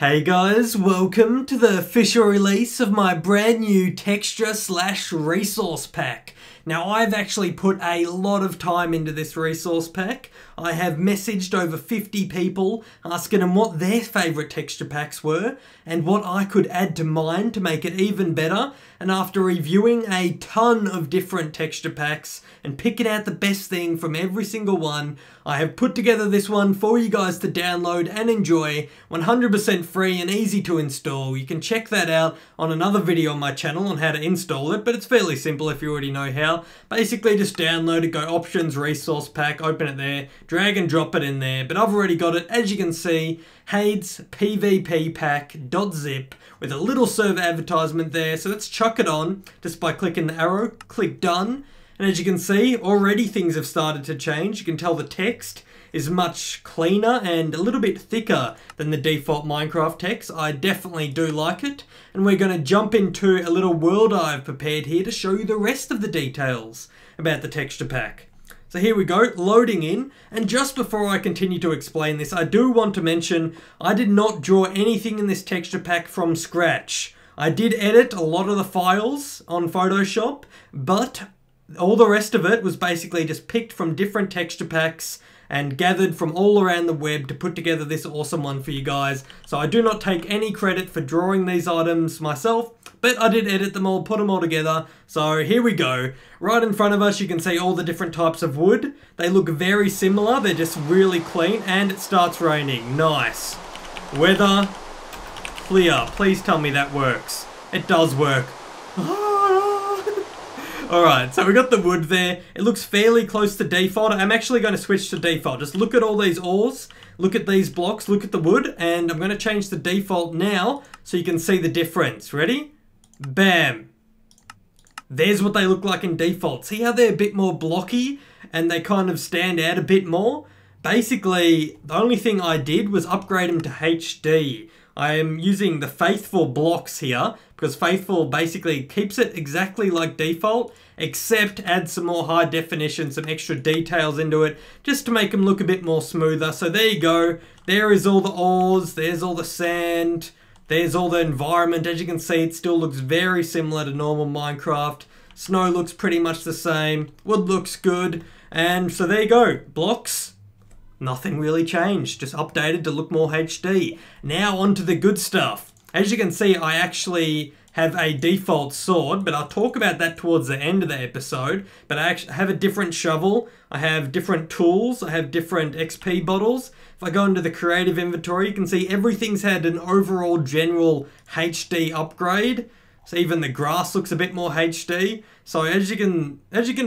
Hey guys, welcome to the official release of my brand new texture/resource pack. Now I've actually put a lot of time into this resource pack. I have messaged over 50 people asking them what their favourite texture packs were and what I could add to mine to make it even better. And after reviewing a ton of different texture packs and picking out the best thing from every single one, I have put together this one for you guys to download and enjoy, 100% free and easy to install. You can check that out on another video on my channel on how to install it, but it's fairly simple if you already know how. Basically just download it, go options, resource pack, open it there, drag and drop it in there. But I've already got it, as you can see, Hades PvP pack.zip with a little server advertisement there. So let's chuck it on just by clicking the arrow, click done. And as you can see, already things have started to change. You can tell the text is much cleaner and a little bit thicker than the default Minecraft text. I definitely do like it. And we're going to jump into a little world I've prepared here to show you the rest of the details about the texture pack. So here we go, loading in. And just before I continue to explain this, I do want to mention I did not draw anything in this texture pack from scratch. I did edit a lot of the files on Photoshop, but all the rest of it was basically just picked from different texture packs and gathered from all around the web to put together this awesome one for you guys. So I do not take any credit for drawing these items myself, but I did edit them all, put them all together. So here we go. Right in front of us you can see all the different types of wood. They look very similar, they're just really clean, and it starts raining. Nice. Weather clear. Please tell me that works. It does work. Alright, so we got the wood there. It looks fairly close to default. I'm actually going to switch to default. Just look at all these ores, look at these blocks, look at the wood, and I'm going to change the default now so you can see the difference. Ready? Bam. There's what they look like in default. See how they're a bit more blocky and they kind of stand out a bit more? Basically, the only thing I did was upgrade them to HD. I am using the Faithful blocks here because Faithful basically keeps it exactly like default, except adds some more high definition, some extra details into it just to make them look a bit more smoother. So there you go. There is all the ores, there's all the sand, there's all the environment. As you can see, it still looks very similar to normal Minecraft. Snow looks pretty much the same. Wood looks good. And so there you go. Blocks. Nothing really changed, just updated to look more HD. Now onto the good stuff. As you can see, I actually have a default sword, but I'll talk about that towards the end of the episode. But I actually have a different shovel, I have different tools, I have different XP bottles. If I go into the creative inventory, you can see everything's had an overall general HD upgrade. So even the grass looks a bit more HD. So as you can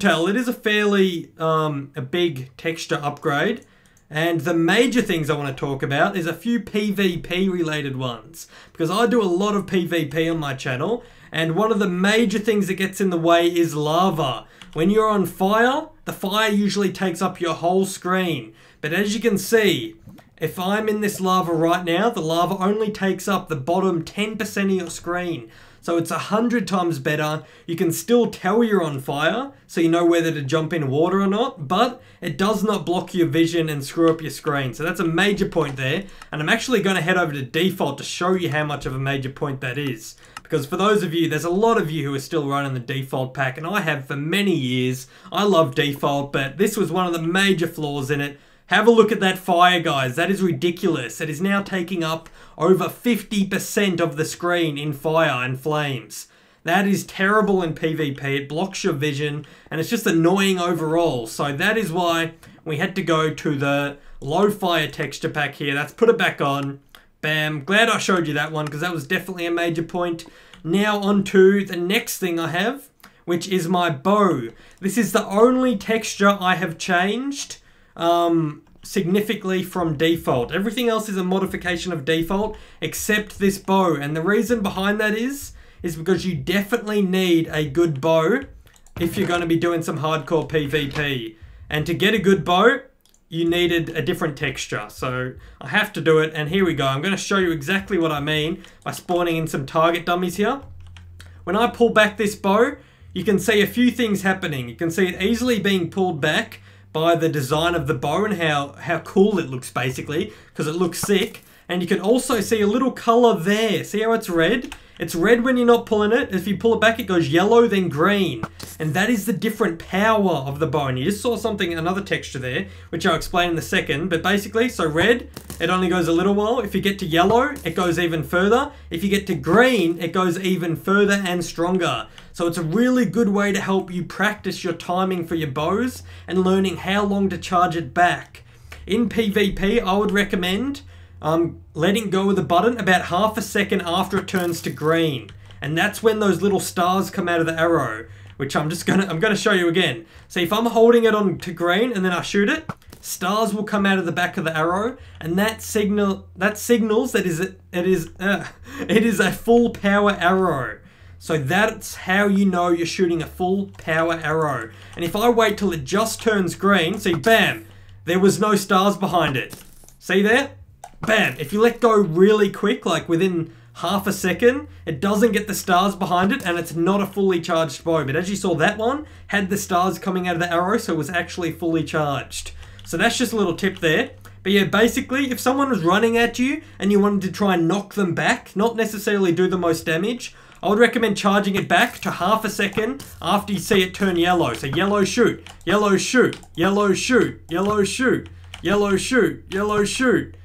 tell, it is a fairly a big texture upgrade. And the major things I want to talk about is a few PvP related ones, because I do a lot of PvP on my channel, and one of the major things that gets in the way is lava. When you're on fire, the fire usually takes up your whole screen. But as you can see, if I'm in this lava right now, the lava only takes up the bottom 10% of your screen. So it's 100 times better. You can still tell you're on fire, so you know whether to jump in water or not, but it does not block your vision and screw up your screen. So that's a major point there. And I'm actually going to head over to default to show you how much of a major point that is. Because for those of you, there's a lot of you who are still running the default pack, and I have for many years. I love default, but this was one of the major flaws in it. Have a look at that fire, guys. That is ridiculous. It is now taking up over 50% of the screen in fire and flames. That is terrible in PvP. It blocks your vision, and it's just annoying overall. So that is why we had to go to the low fire texture pack here. Let's put it back on. Bam. Glad I showed you that one, because that was definitely a major point. Now on to the next thing I have, which is my bow. This is the only texture I have changed significantly from default. Everything else is a modification of default except this bow, and the reason behind that is because you definitely need a good bow if you're going to be doing some hardcore PvP, and to get a good bow you needed a different texture, so I have to do it. And here we go. I'm going to show you exactly what I mean by spawning in some target dummies here. When I pull back this bow, you can see a few things happening. You can see it easily being pulled back by the design of the bow and how cool it looks, basically, because it looks sick. And you can also see a little color there. See how it's red? It's red when you're not pulling it. If you pull it back, it goes yellow, then green. And that is the different power of the bow. And you just saw something, another texture there, which I'll explain in a second. But basically, so red, it only goes a little while. If you get to yellow, it goes even further. If you get to green, it goes even further and stronger. So it's a really good way to help you practice your timing for your bows and learning how long to charge it back. In PvP, I would recommend letting go of the button about half a second after it turns to green. And that's when those little stars come out of the arrow, which I'm gonna show you again. So if I'm holding it on to green and then I shoot it, stars will come out of the back of the arrow, and that signals that it is a full power arrow. So that's how you know you're shooting a full power arrow. And if I wait till it just turns green, see, bam, there was no stars behind it. See there? Bam. If you let go really quick, like within half a second, it doesn't get the stars behind it, and it's not a fully charged bow. But as you saw, that one had the stars coming out of the arrow, so it was actually fully charged. So that's just a little tip there. But yeah, basically, if someone was running at you and you wanted to try and knock them back, not necessarily do the most damage, I would recommend charging it back to half a second after you see it turn yellow. So yellow shoot, yellow shoot, yellow shoot, yellow shoot, yellow shoot, yellow shoot.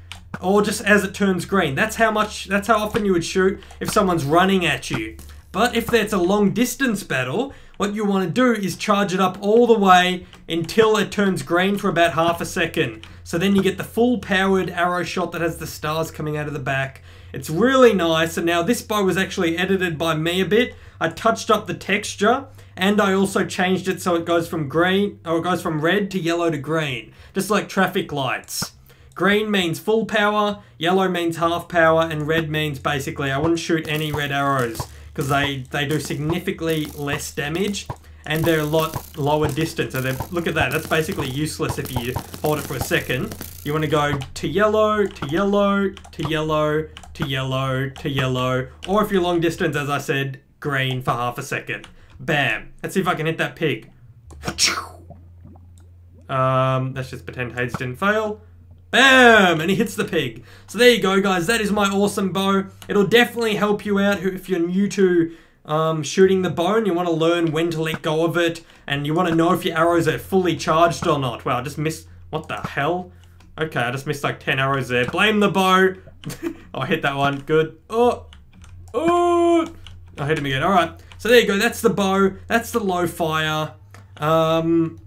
Or just as it turns green. That's how often you would shoot if someone's running at you. But if it's a long distance battle, what you want to do is charge it up all the way until it turns green for about half a second. So then you get the full powered arrow shot that has the stars coming out of the back. It's really nice. And now this bow was actually edited by me a bit. I touched up the texture, and I also changed it so it goes from red to yellow to green, just like traffic lights. Green means full power, yellow means half power, and red means basically I wouldn't shoot any red arrows because they do significantly less damage and they're a lot lower distance. So look at that, that's basically useless if you hold it for a second. You want to go to yellow, to yellow, to yellow, to yellow, to yellow, or if you're long distance, as I said, green for half a second. Bam. Let's see if I can hit that pig. Let's just pretend Hades didn't fail. Bam! And he hits the pig. So there you go, guys. That is my awesome bow. It'll definitely help you out if you're new to shooting the bow and you want to learn when to let go of it and you want to know if your arrows are fully charged or not. Wow, I just missed... What the hell? Okay, I just missed like 10 arrows there. Blame the bow. Oh, I hit that one. Good. Oh! I hit him again. Alright. So there you go. That's the bow. That's the low fire. The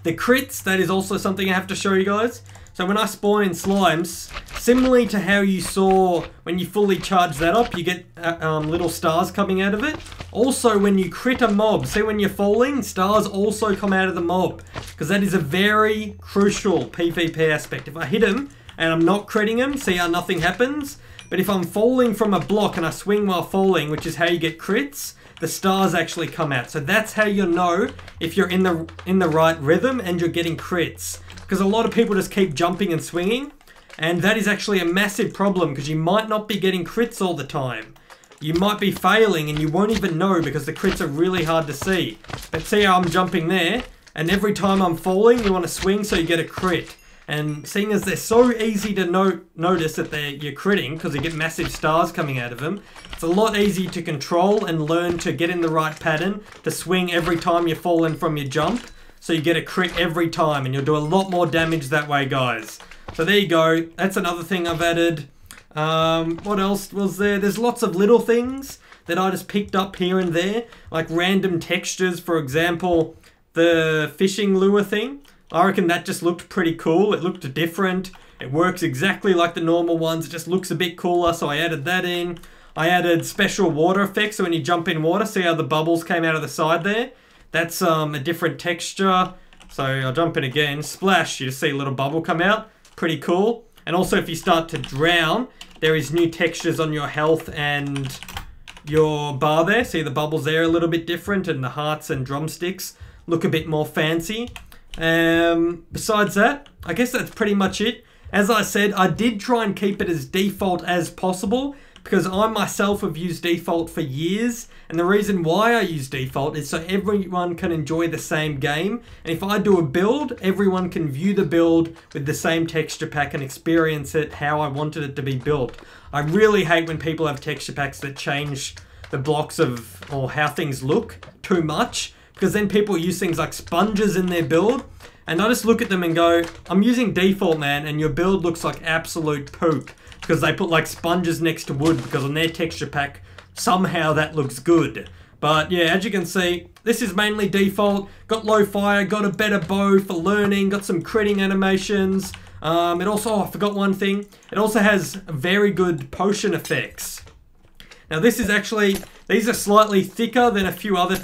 crits, that is also something I have to show you guys. So when I spawn in slimes, similarly to how you saw when you fully charge that up, you get little stars coming out of it. Also, when you crit a mob, see when you're falling, stars also come out of the mob. Because that is a very crucial PvP aspect. If I hit him and I'm not critting him, see how nothing happens? But if I'm falling from a block and I swing while falling, which is how you get crits, the stars actually come out. So that's how you'll know if you're in the right rhythm and you're getting crits. Because a lot of people just keep jumping and swinging, and that is actually a massive problem because you might not be getting crits all the time. You might be failing and you won't even know because the crits are really hard to see. But see how I'm jumping there, and every time I'm falling, you want to swing so you get a crit. And seeing as they're so easy to notice that you're critting because you get massive stars coming out of them, it's a lot easier to control and learn to get in the right pattern to swing every time you're falling from your jump. So you get a crit every time and you'll do a lot more damage that way, guys. So there you go. That's another thing I've added. What else was there? There's lots of little things that I just picked up here and there. Like random textures, for example, the fishing lure thing. I reckon that just looked pretty cool. It looked different. It works exactly like the normal ones. It just looks a bit cooler, so I added that in. I added special water effects, so when you jump in water, see how the bubbles came out of the side there? That's a different texture. So I'll jump in again. Splash, you just see a little bubble come out. Pretty cool. And also if you start to drown, there is new textures on your health and your bar there. See the bubbles there a little bit different, and the hearts and drumsticks look a bit more fancy. Besides that, I guess that's pretty much it. As I said, I did try and keep it as default as possible, because I myself have used default for years, and the reason why I use default is so everyone can enjoy the same game, and if I do a build, everyone can view the build with the same texture pack and experience it how I wanted it to be built. I really hate when people have texture packs that change the blocks of, or how things look too much, because then people use things like sponges in their build, and I just look at them and go, I'm using default, man, and your build looks like absolute poop, because they put like sponges next to wood, because on their texture pack, somehow that looks good. But yeah, as you can see, this is mainly default. Got low fire, got a better bow for learning, got some critting animations. It also, oh, I forgot one thing. It also has very good potion effects. Now this is actually, these are slightly thicker than a few other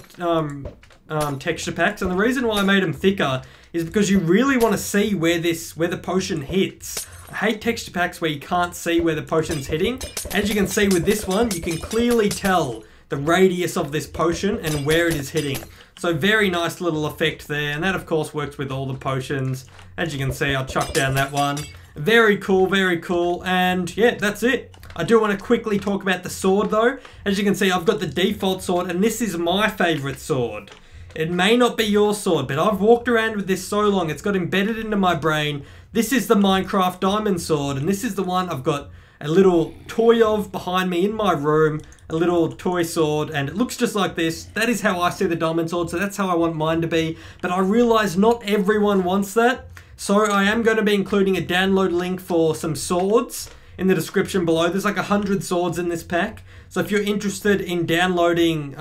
texture packs, and the reason why I made them thicker is because you really want to see where the potion hits. I hate texture packs where you can't see where the potion's hitting. As you can see with this one, you can clearly tell the radius of this potion and where it is hitting. So very nice little effect there, and that of course works with all the potions. As you can see, I'll chuck down that one. Very cool, and yeah, that's it. I do want to quickly talk about the sword though. As you can see, I've got the default sword, and this is my favorite sword. It may not be your sword, but I've walked around with this so long, it's got embedded into my brain. This is the Minecraft diamond sword, and this is the one I've got a little toy of behind me in my room, a little toy sword, and it looks just like this. That is how I see the diamond sword, so that's how I want mine to be. But I realize not everyone wants that, so I am going to be including a download link for some swords in the description below. There's like 100 swords in this pack, so if you're interested in downloading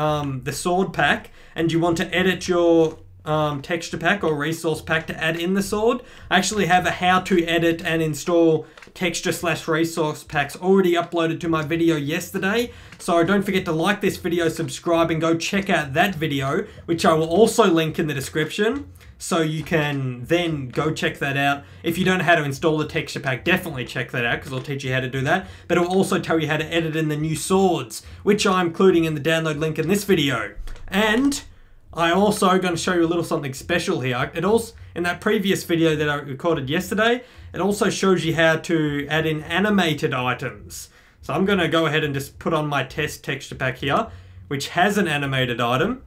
the sword pack and you want to edit your texture pack or resource pack to add in the sword, I actually have a how to edit and install texture/resource packs already uploaded to my video yesterday. So don't forget to like this video, subscribe, and go check out that video, which I will also link in the description. So you can then go check that out. If you don't know how to install the texture pack, definitely check that out, because I'll teach you how to do that. But it will also tell you how to edit in the new swords, which I'm including in the download link in this video. And I'm also going to show you a little something special here. It also, in that previous video that I recorded yesterday, it also shows you how to add in animated items. So I'm going to go ahead and just put on my test texture pack here, which has an animated item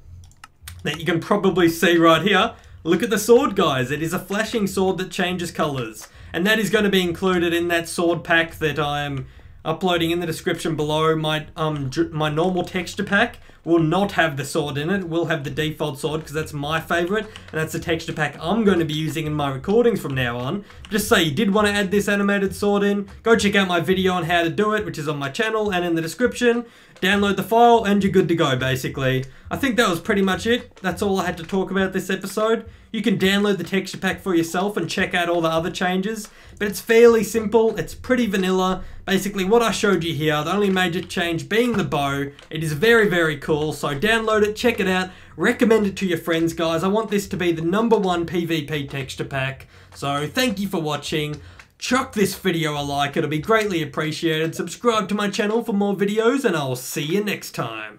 that you can probably see right here. Look at the sword, guys. It is a flashing sword that changes colors. And that is going to be included in that sword pack that I'm uploading in the description below. My normal texture pack will not have the sword in it. It will have the default sword, because that's my favorite, and that's the texture pack I'm going to be using in my recordings from now on. Just say you did want to add this animated sword in, go check out my video on how to do it, which is on my channel and in the description. Download the file and you're good to go, basically. I think that was pretty much it. That's all I had to talk about this episode. You can download the texture pack for yourself and check out all the other changes, but it's fairly simple. It's pretty vanilla. Basically what I showed you here, the only major change being the bow. It is very cool, so download it, check it out, recommend it to your friends, guys. I want this to be the #1 PvP texture pack. So thank you for watching. Chuck this video a like, it'll be greatly appreciated. Subscribe to my channel for more videos, and I'll see you next time.